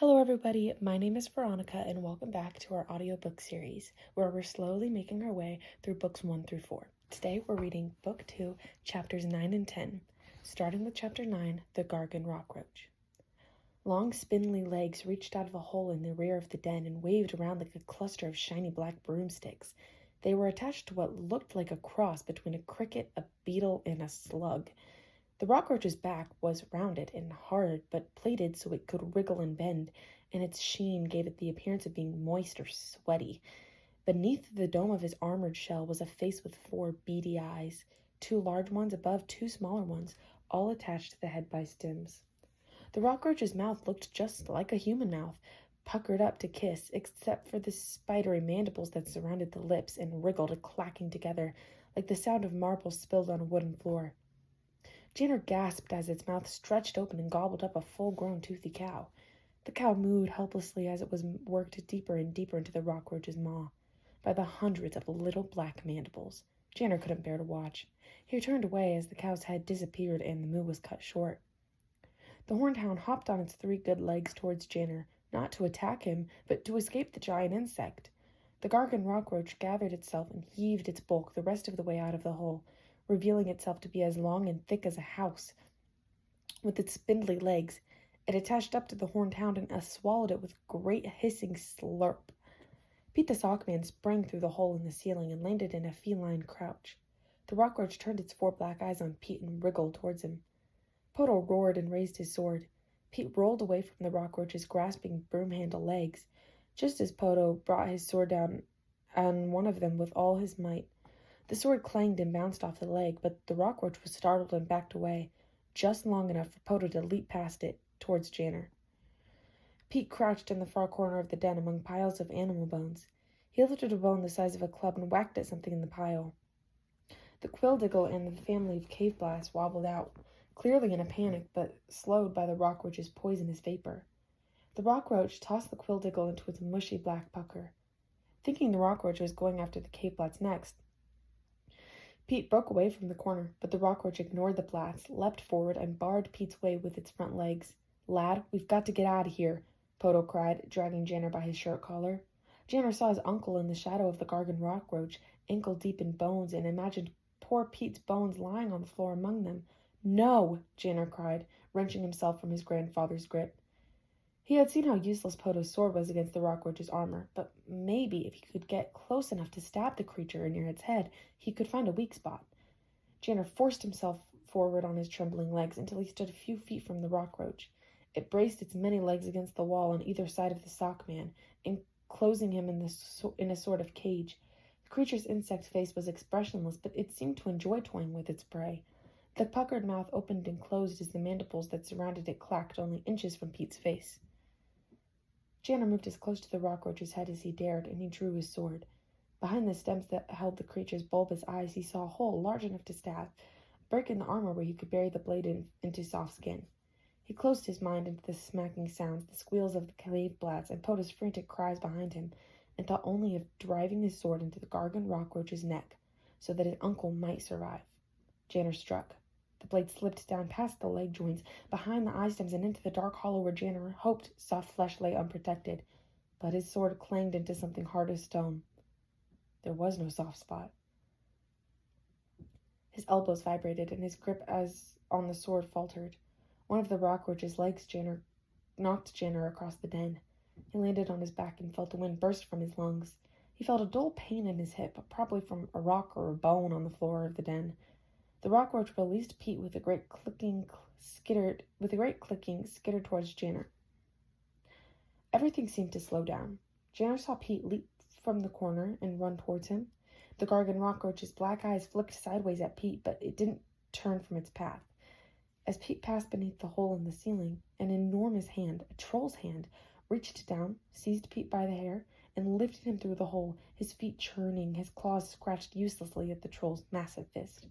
Hello everybody, my name is Veronica and welcome back to our audiobook series where we're slowly making our way through books 1 through 4. Today we're reading book 2, chapters 9 and 10, starting with chapter 9, The Gargan Rockroach. Long spindly legs reached out of a hole in the rear of the den and waved around like a cluster of shiny black broomsticks. They were attached to what looked like a cross between a cricket, a beetle, and a slug. The rockroach's back was rounded and hard but plated so it could wriggle and bend, and its sheen gave it the appearance of being moist or sweaty. Beneath the dome of his armored shell was a face with 4 beady eyes, 2 large ones above 2 smaller ones, all attached to the head by stems. The rockroach's mouth looked just like a human mouth, puckered up to kiss, except for the spidery mandibles that surrounded the lips and wriggled, clacking together, like the sound of marbles spilled on a wooden floor. Janner gasped as its mouth stretched open and gobbled up a full-grown toothy cow. The cow mooed helplessly as it was worked deeper and deeper into the rockroach's maw by the hundreds of little black mandibles. Janner couldn't bear to watch. He turned away as the cow's head disappeared and the moo was cut short. The horned hound hopped on its 3 good legs towards Janner, not to attack him, but to escape the giant insect. The Gargan rockroach gathered itself and heaved its bulk the rest of the way out of the hole, revealing itself to be as long and thick as a house. With its spindly legs, it attached up to the horned hound and swallowed it with great hissing slurp. Pete the Sockman sprang through the hole in the ceiling and landed in a feline crouch. The rockroach turned its 4 black eyes on Pete and wriggled towards him. Poto roared and raised his sword. Pete rolled away from the rockroach's grasping broom-handle legs, just as Poto brought his sword down on one of them with all his might. The sword clanged and bounced off the leg, but the rockroach was startled and backed away, just long enough for Poto to leap past it, towards Janner. Pete crouched in the far corner of the den among piles of animal bones. He lifted a bone the size of a club and whacked at something in the pile. The quillduggle and the family of cave blasts wobbled out, clearly in a panic, but slowed by the rockroach's poisonous vapor. The rockroach tossed the quillduggle into its mushy black pucker. Thinking the rockroach was going after the cave blats next, Pete broke away from the corner, but the rockroach ignored the blats, leapt forward, and barred Pete's way with its front legs. "Lad, we've got to get out of here," Poto cried, dragging Janner by his shirt collar. Janner saw his uncle in the shadow of the Gargan rockroach, ankle-deep in bones, and imagined poor Pete's bones lying on the floor among them. "No!" Janner cried, wrenching himself from his grandfather's grip. He had seen how useless Poto's sword was against the rockroach's armor, but maybe if he could get close enough to stab the creature near its head, he could find a weak spot. Janner forced himself forward on his trembling legs until he stood a few feet from the rockroach. It braced its many legs against the wall on either side of the sockman, enclosing him in a sort of cage. The creature's insect face was expressionless, but it seemed to enjoy toying with its prey. The puckered mouth opened and closed as the mandibles that surrounded it clacked only inches from Pete's face. Janner moved as close to the rockroach's head as he dared, and he drew his sword. Behind the stems that held the creature's bulbous eyes, he saw a hole large enough to stab, a break in the armor where he could bury the blade into soft skin. He closed his mind into the smacking sounds, the squeals of the cave blats, and Poto's frantic cries behind him, and thought only of driving his sword into the Gargan rockroach's neck, so that his uncle might survive. Janner struck. The blade slipped down past the leg joints, behind the eye stems, and into the dark hollow where Janner hoped soft flesh lay unprotected. But his sword clanged into something hard as stone. There was no soft spot. His elbows vibrated, and his grip as on the sword faltered. One of the rockroach's legs knocked Janner across the den. He landed on his back and felt the wind burst from his lungs. He felt a dull pain in his hip, probably from a rock or a bone on the floor of the den. The rockroach released Pete with a great clicking, skittered towards Janner. Everything seemed to slow down. Janner saw Pete leap from the corner and run towards him. The Gargan rockroach's black eyes flicked sideways at Pete, but it didn't turn from its path. As Pete passed beneath the hole in the ceiling, an enormous hand, a troll's hand, reached down, seized Pete by the hair, and lifted him through the hole, his feet churning, his claws scratched uselessly at the troll's massive fist.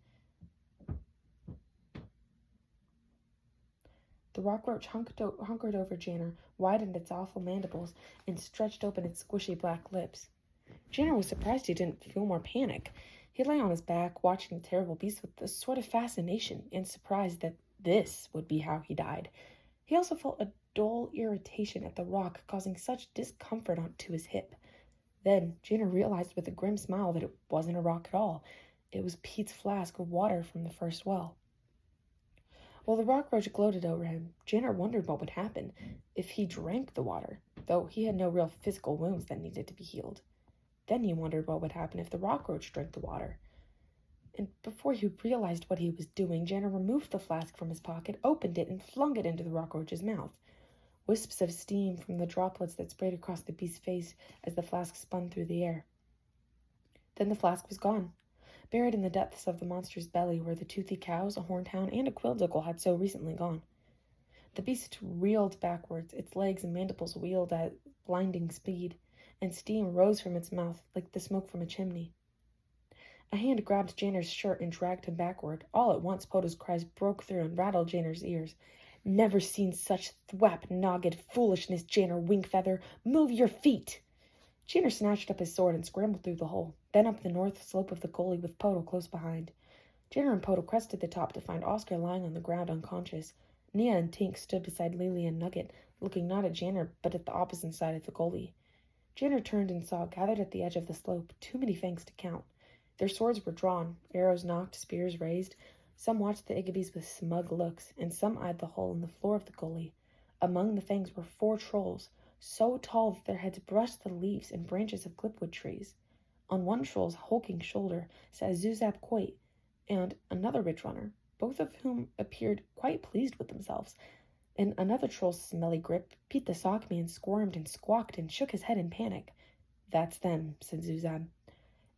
The rockroach hunkered over Janner, widened its awful mandibles, and stretched open its squishy black lips. Janner was surprised he didn't feel more panic. He lay on his back, watching the terrible beast with a sort of fascination and surprise that this would be how he died. He also felt a dull irritation at the rock causing such discomfort to his hip. Then Jenner realized with a grim smile that it wasn't a rock at all. It was Pete's flask of water from the first well. While the rock roach gloated over him, Jenner wondered what would happen if he drank the water, though he had no real physical wounds that needed to be healed. Then he wondered what would happen if the rock roach drank the water. And before he realized what he was doing, Jenner removed the flask from his pocket, opened it, and flung it into the rock roach's mouth. Wisps of steam from the droplets that sprayed across the beast's face as the flask spun through the air. Then the flask was gone. Buried in the depths of the monster's belly were the toothy cows, a horned hound, and a quillduggle had so recently gone. The beast reeled backwards, its legs and mandibles wheeled at blinding speed, and steam rose from its mouth like the smoke from a chimney. A hand grabbed Janner's shirt and dragged him backward. All at once, Poto's cries broke through and rattled Janner's ears. "Never seen such thwap-nogged foolishness, Janner Wingfeather! Move your feet!" Janner snatched up his sword and scrambled through the hole, then up the north slope of the gully with Poto close behind. Janner and Poto crested the top to find Oscar lying on the ground unconscious. Nia and Tink stood beside Lily and Nugget, looking not at Janner but at the opposite side of the gully. Janner turned and saw, gathered at the edge of the slope, too many fangs to count. Their swords were drawn, arrows nocked, spears raised. Some watched the Igabys with smug looks, and some eyed the hole in the floor of the gully. Among the fangs were 4 trolls, so tall that their heads brushed the leaves and branches of glipwood trees. On one troll's hulking shoulder sat Zuzab Quoit and another ridge runner, both of whom appeared quite pleased with themselves. In another troll's smelly grip, Pete the Sockman squirmed and squawked and shook his head in panic. "That's them," said Zuzab.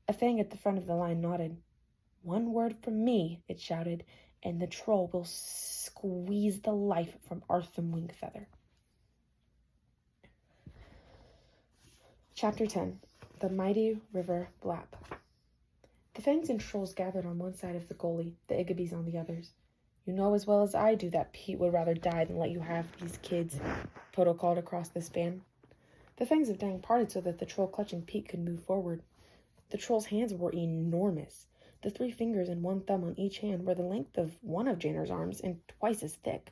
A fang at the front of the line nodded. "One word from me," it shouted, "and the troll will squeeze the life from Arthur Wingfeather." Chapter 10. The Mighty River Blap. The fangs and trolls gathered on one side of the gully, the Igabys on the others. "You know as well as I do that Pete would rather die than let you have these kids," Poto called across the span. The fangs of Dang parted so that the troll clutching Pete could move forward. The troll's hands were enormous. The 3 fingers and 1 thumb on each hand were the length of one of Janner's arms and twice as thick.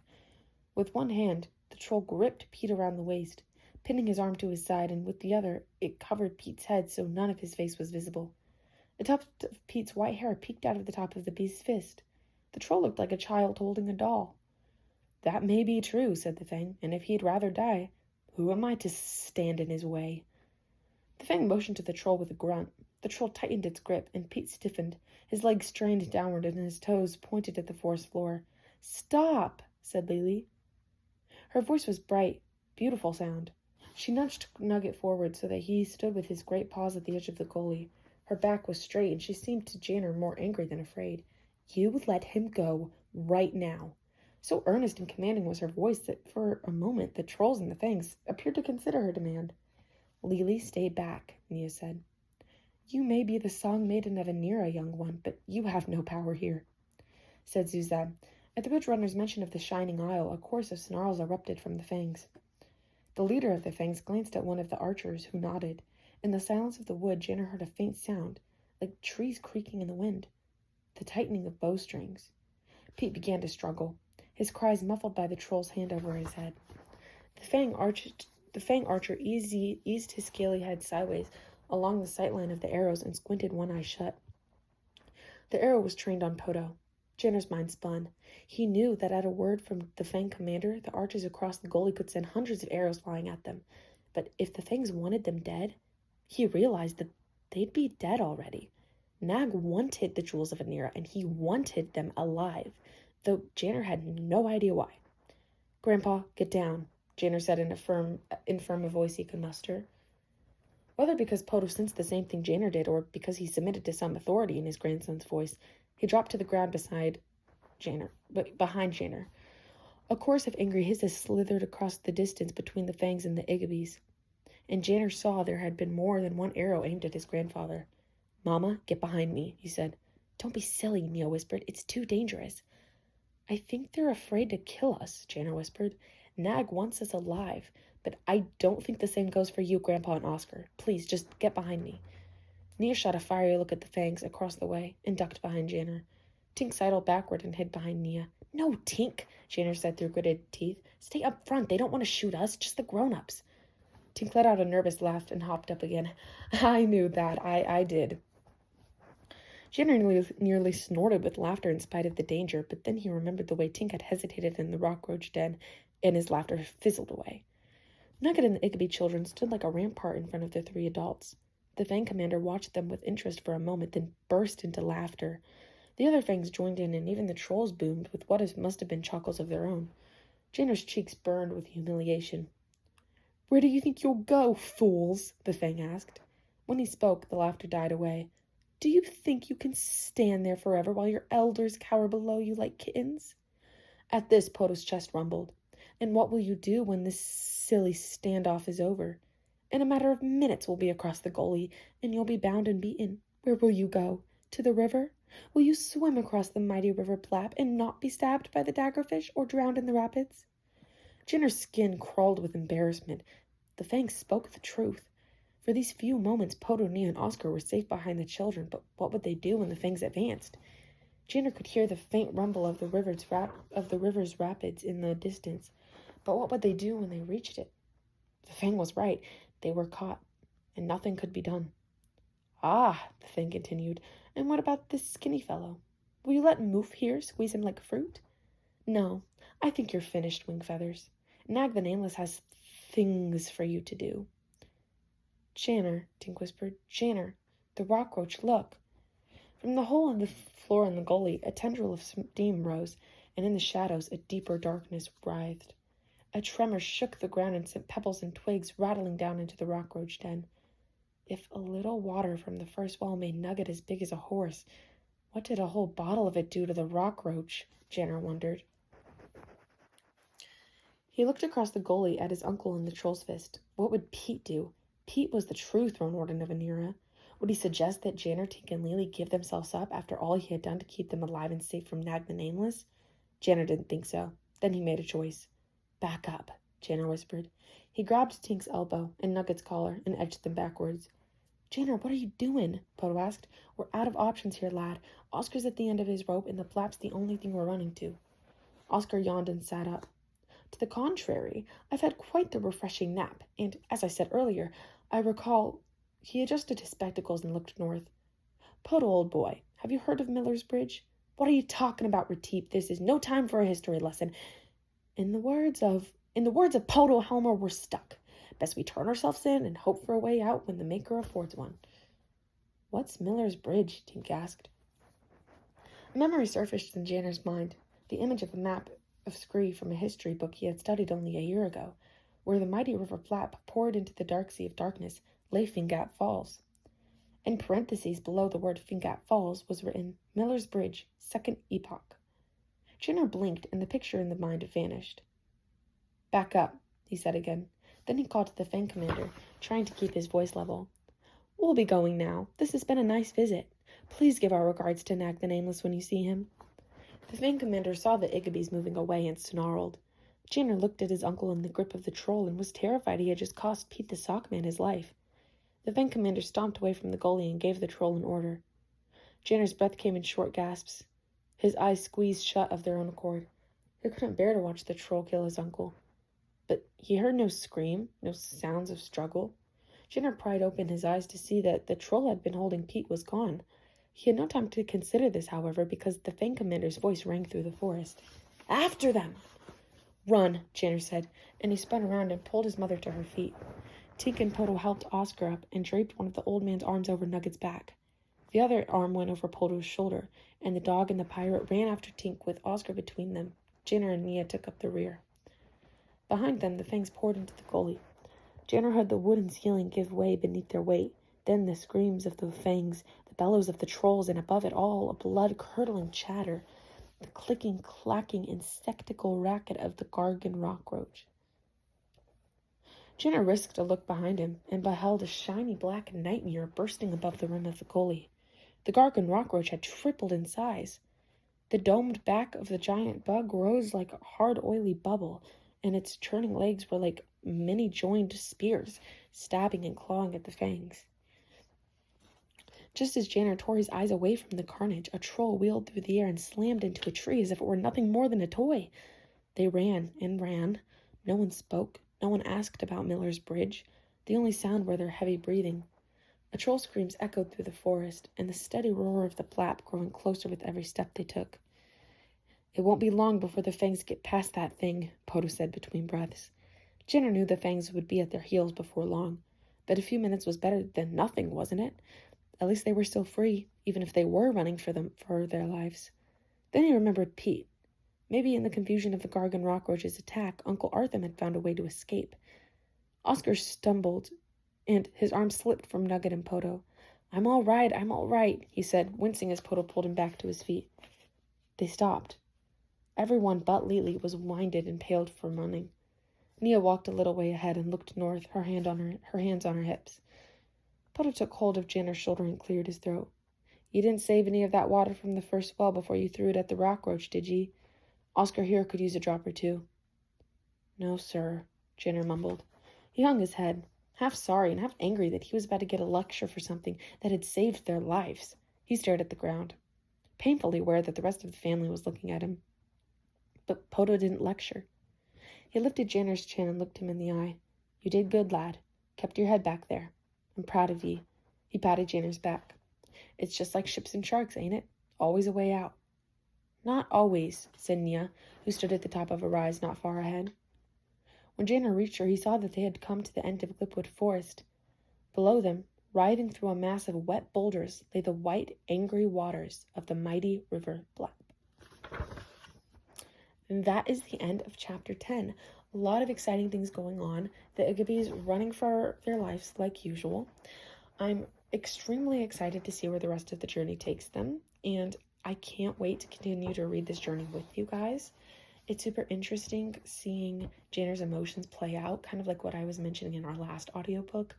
With one hand, the troll gripped Pete around the waist, pinning his arm to his side, and with the other, it covered Pete's head so none of his face was visible. A tuft of Pete's white hair peeked out of the top of the beast's fist. The troll looked like a child holding a doll. "That may be true," said the Fang, "and if he'd rather die, who am I to stand in his way?" The Fang motioned to the troll with a grunt. The troll tightened its grip, and Pete stiffened. His legs strained downward, and his toes pointed at the forest floor. "Stop!" said Lily. Her voice was bright, beautiful sound. She nudged Nugget forward so that he stood with his great paws at the edge of the gully. Her back was straight, and she seemed to Janner more angry than afraid. "You let him go right now." So earnest and commanding was her voice that for a moment the trolls and the fangs appeared to consider her demand. "Lily, stay back," Nia said. "You may be the song maiden of Anira, young one, but you have no power here," said Zuzab. At the Ridge Runner's mention of the Shining Isle, a chorus of snarls erupted from the fangs. The leader of the fangs glanced at one of the archers, who nodded. In the silence of the wood, Janner heard a faint sound, like trees creaking in the wind, the tightening of bowstrings. Pete began to struggle, his cries muffled by the troll's hand over his head. The fang archer eased his scaly head sideways along the sightline of the arrows and squinted one eye shut. The arrow was trained on Poto. Janner's mind spun. He knew that at a word from the Fang commander, the archers across the gully could send hundreds of arrows flying at them. But if the Fangs wanted them dead, he realized that they'd be dead already. Nag wanted the jewels of Anira, and he wanted them alive, though Janner had no idea why. "Grandpa, get down," Janner said in a voice he could muster. Whether because Poto sensed the same thing Janner did, or because he submitted to some authority in his grandson's voice, he dropped to the ground behind Janner. A chorus of angry hisses slithered across the distance between the Fangs and the Igabys, and Janner saw there had been more than one arrow aimed at his grandfather. "Mama, get behind me," he said. "Don't be silly," Nia whispered. "It's too dangerous." "I think they're afraid to kill us," Janner whispered. "Nag wants us alive, but I don't think the same goes for you, Grandpa and Oscar. Please, just get behind me." Nia shot a fiery look at the Fangs across the way and ducked behind Janner. Tink sidled backward and hid behind Nia. "No, Tink!" Janner said through gritted teeth. "Stay up front. They don't want to shoot us, just the grown-ups." Tink let out a nervous laugh and hopped up again. "I knew that. I did." Janner nearly snorted with laughter in spite of the danger, but then he remembered the way Tink had hesitated in the rockroach den, and his laughter fizzled away. Nugget and the Igby children stood like a rampart in front of the three adults. The Fang commander watched them with interest for a moment, then burst into laughter. The other Fangs joined in, and even the trolls boomed with what must have been chuckles of their own. Janner's cheeks burned with humiliation. "Where do you think you'll go, fools?" the Fang asked. When he spoke, the laughter died away. "Do you think you can stand there forever while your elders cower below you like kittens?" At this, Poto's chest rumbled. "And what will you do when this silly standoff is over? In a matter of minutes we'll be across the gully, and you'll be bound and beaten. Where will you go? To the river? Will you swim across the mighty River Plap and not be stabbed by the daggerfish or drowned in the rapids?" Jinner's skin crawled with embarrassment. The Fangs spoke the truth. For these few moments, Poto, Nia, and Oscar were safe behind the children, but what would they do when the Fangs advanced? Jinner could hear the faint rumble of the river's rapids in the distance, but what would they do when they reached it? The Fang was right. They were caught, and nothing could be done. "Ah," the Fang continued, "and what about this skinny fellow? Will you let Moof here squeeze him like fruit?" "No, I think you're finished, Wingfeathers. Nag the Nameless has things for you to do." "Janner," Tink whispered. "Janner, the rockroach, look." From the hole in the floor in the gully, a tendril of steam rose, and in the shadows a deeper darkness writhed. A tremor shook the ground and sent pebbles and twigs rattling down into the rockroach den. If a little water from the first well made Nugget as big as a horse, what did a whole bottle of it do to the rockroach? Janner wondered. He looked across the gully at his uncle and the troll's fist. What would Pete do? Pete was the true Throne Warden of Anira. Would he suggest that Janner, Tink, and Lily give themselves up after all he had done to keep them alive and safe from Nag the Nameless? Janner didn't think so. Then he made a choice. "Back up," Janner whispered. He grabbed Tink's elbow and Nugget's collar and edged them backwards. "Janner, what are you doing?" Poto asked. "We're out of options here, lad. Oscar's at the end of his rope, and the Plap's the only thing we're running to." Oscar yawned and sat up. "To the contrary, I've had quite the refreshing nap, and, as I said earlier, I recall—" He adjusted his spectacles and looked north. "Poto, old boy, have you heard of Miller's Bridge?" "What are you talking about, Retief? This is no time for a history lesson." In the words of Poto Helmer, we're stuck. Best we turn ourselves in and hope for a way out when the Maker affords one." "What's Miller's Bridge?" Tink asked. A memory surfaced in Janner's mind, the image of a map of Scree from a history book he had studied only a year ago, where the mighty River Plap poured into the dark sea of darkness lay Fingat Falls. In parentheses below the word Fingat Falls was written, "Miller's Bridge, Second Epoch." Janner blinked, and the picture in the mind vanished. "Back up," he said again. Then he called to the Fang commander, trying to keep his voice level. "We'll be going now. This has been a nice visit. Please give our regards to Nag the Nameless when you see him." The Fang commander saw the Igabys moving away and snarled. Janner looked at his uncle in the grip of the troll and was terrified he had just cost Pete the Sockman his life. The Fang commander stomped away from the gully and gave the troll an order. Janner's breath came in short gasps. His eyes squeezed shut of their own accord. He couldn't bear to watch the troll kill his uncle. But he heard no scream, no sounds of struggle. Janner pried open his eyes to see that the troll had been holding Pete was gone. He had no time to consider this, however, because the Fang commander's voice rang through the forest. "After them!" "Run," Janner said, and he spun around and pulled his mother to her feet. Tink and Poto helped Oscar up and draped one of the old man's arms over Nugget's back. The other arm went over Poto's shoulder, and the dog and the pirate ran after Tink with Oscar between them. Janner and Nia took up the rear. Behind them, the Fangs poured into the gully. Janner heard the wooden ceiling give way beneath their weight, then the screams of the Fangs, the bellows of the trolls, and above it all, a blood-curdling chatter, the clicking, clacking, insectical racket of the Gargan rockroach. Janner risked a look behind him, and beheld a shiny black night mirror bursting above the rim of the gully. The Gargan rockroach had tripled in size. The domed back of the giant bug rose like a hard, oily bubble, and its churning legs were like many-joined spears, stabbing and clawing at the Fangs. Just as Janner tore his eyes away from the carnage, a troll wheeled through the air and slammed into a tree as if it were nothing more than a toy. They ran and ran. No one spoke. No one asked about Miller's Bridge. The only sound were their heavy breathing. A troll screams echoed through the forest, and the steady roar of the flap growing closer with every step they took. It won't be long before the fangs get past that thing, Poto said between breaths. Jenner knew the fangs would be at their heels before long, but a few minutes was better than nothing, wasn't it? At least they were still free, even if they were running for their lives. Then he remembered Pete. Maybe in the confusion of the Gargan Rockroach's attack, Uncle Arthur had found a way to escape. Oscar stumbled, and his arm slipped from Nugget and Poto. I'm all right, he said, wincing as Poto pulled him back to his feet. They stopped. Everyone but Lily was winded and paled from running. Nia walked a little way ahead and looked north, her hands on her hips. Poto took hold of Jenner's shoulder and cleared his throat. You didn't save any of that water from the first well before you threw it at the rockroach, did ye? Oscar here could use a drop or two. No, sir, Jenner mumbled. He hung his head, half sorry and half angry that he was about to get a lecture for something that had saved their lives. He stared at the ground, painfully aware that the rest of the family was looking at him. But Poto didn't lecture. He lifted Jenner's chin and looked him in the eye. You did good, lad. Kept your head back there. I'm proud of ye. He patted Jenner's back. It's just like ships and sharks, ain't it? Always a way out. Not always, said Nia, who stood at the top of a rise not far ahead. When Jenner reached her, he saw that they had come to the end of Glipwood Forest. Below them, writhing through a mass of wet boulders, lay the white, angry waters of the mighty River Blap. And that is the end of chapter 10. A lot of exciting things going on. The Igabys running for their lives like usual. I'm extremely excited to see where the rest of the journey takes them, and I can't wait to continue to read this journey with you guys. It's super interesting seeing Jenner's emotions play out, kind of like what I was mentioning in our last audiobook.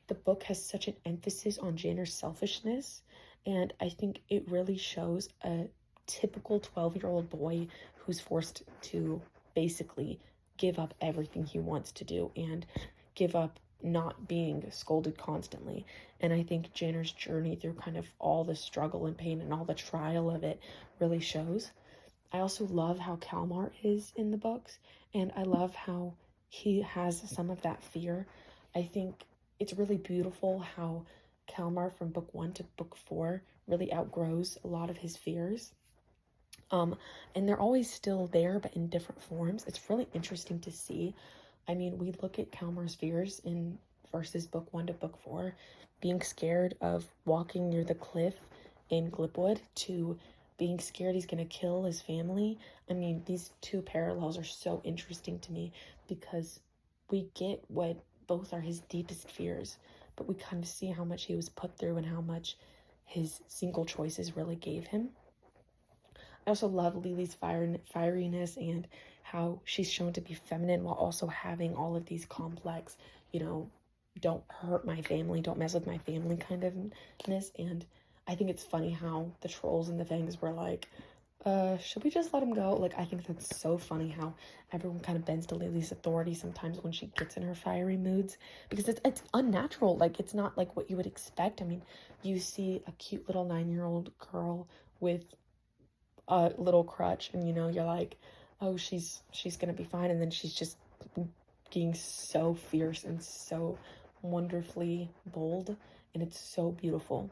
The book has such an emphasis on Jenner's selfishness, and I think it really shows a typical 12-year-old boy who's forced to basically give up everything he wants to do and give up not being scolded constantly. And I think Jenner's journey through kind of all the struggle and pain and all the trial of it really shows. I also love how Kalmar is in the books, and I love how he has some of that fear. I think it's really beautiful how Kalmar from book 1 to book 4 really outgrows a lot of his fears. And they're always still there, but in different forms. It's really interesting to see. I mean, we look at Kalmar's fears in verses book 1 to book 4, being scared of walking near the cliff in Glipwood to being scared he's going to kill his family. I mean, these two parallels are so interesting to me because we get what both are his deepest fears, but we kind of see how much he was put through and how much his single choices really gave him. I also love Lily's fieriness and how she's shown to be feminine while also having all of these complex, don't hurt my family, don't mess with my family kind ofness. And I think it's funny how the trolls and the fangs were like, should we just let him go? Like, I think that's so funny how everyone kind of bends to Lily's authority sometimes when she gets in her fiery moods, because it's unnatural. Like, it's not like what you would expect. I mean, you see a cute little 9-year-old girl with a little crutch and you're like, oh, she's gonna be fine, and then she's just being so fierce and so wonderfully bold, and it's so beautiful.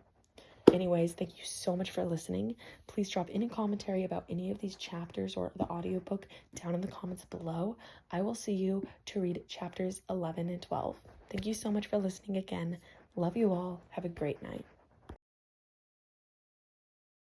Anyways, thank you so much for listening. Please drop any commentary about any of these chapters or the audiobook down in the comments below. I will see you to read chapters 11 and 12. Thank you so much for listening again. Love you all. Have a great night.